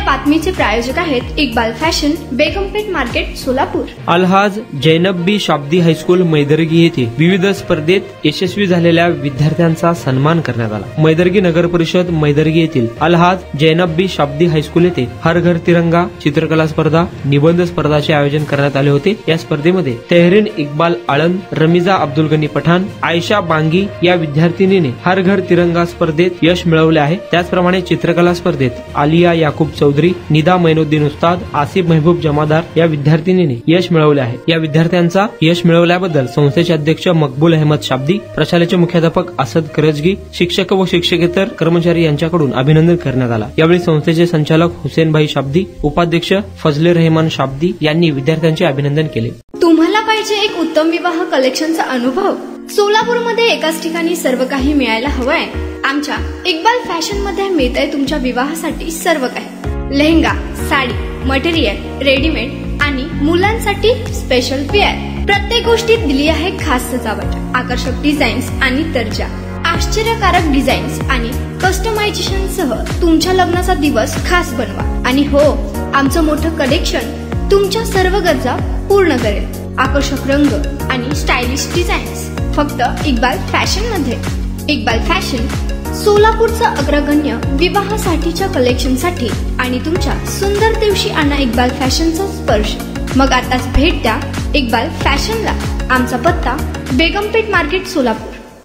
बातमीचे प्रायोजक आहेत Iqbal fashion, बेगमपेठ market, Solapur. Alhaj Zainab बी Shabdi high school मैदर्गी येथे विविध स्पर्धेत यशस्वी झालेल्या विद्यार्थ्यांचा सन्मान करण्यात आला। मैदर्गी नगर परिषद मैदर्गी येथील अलहाज जैनब बी शाब्दी हायस्कूल येथे हर घर तिरंगा, चित्रकला स्पर्धा, निबंध स्पर्धाचे आयोजन करण्यात आले होते। या स्पर्धेमध्ये तेहरीन इक्बाल आळंद, रमिजा अब्दुल गनी पठाण, आयशा बांगी या विद्यार्थिनीने हर घर तिरंगा स्पर्धेत यश मिळवले आहे। त्याचप्रमाणे चित्रकला स्पर्धेत आलिया याकूब चौधरी, निदा मैनुद्दीन उस्ताद, आसिफ महबूब जमादार या विद्यार्थिनीने यश मिळवले आहे। या विद्यार्थ्यांचा यश मिळवल्याबद्दल संस्थेचे अध्यक्ष मकबूल अहमद शाब्दी, प्रशालेचे मुख्याध्यापक असद करजगी, शिक्षक व शिक्षकेतर कर्मचारी यांच्याकडून अभिनंदन करण्यात आला। यावेळी संस्थेचे संचालक हुसेनभाई शाब्दी, उपाध्यक्ष फजले रहमान शाब्दी यांनी विद्यार्थ्यांचे अभिनंदन केले। तुम्हाला पाहिजे एक उत्तम विवाह कलेक्शनचा अनुभव? सोलापूरमध्ये एकाच ठिकाणी सर्व काही मिळायला हवंय। आमच्या इक्बाल फॅशन मध्ये मिळतंय तुमच्या विवाहासाठी सर्व काही। लेहंगा, साडी, मटेरियल, रेडीमेड आणि मुलांसाठी स्पेशल वेअर। प्रत्येक गोष्टीत दिली आहे खास सजावट, आकर्षक डिझाईन्स आणि दर्जा, आश्चर्यकारक डिझाईन्स आणि कस्टमायझेशन सह तुमच्या लग्नाचा दिवस खास बनवा। आणि हो, आमचं मोठं कलेक्शन तुमच्या सर्व गरजा पूर्ण करेल। आकर्षक रंग आणि स्टायलिश डिझाईन्स फक्त इक्बाल फॅशन मध्ये। इक्बाल फॅशन सोलापूरचा अग्रगण्य विवाहासाठीच्या कलेक्शनसाठी आणि तुमच्या सुंदर दिवशी आणा इक्बाल फॅशनचा स्पर्श। मग आताच भेट द्या इक्बाल फॅशनला। आमचा पत्ता बेगमपेठ मार्केट, सोलापूर।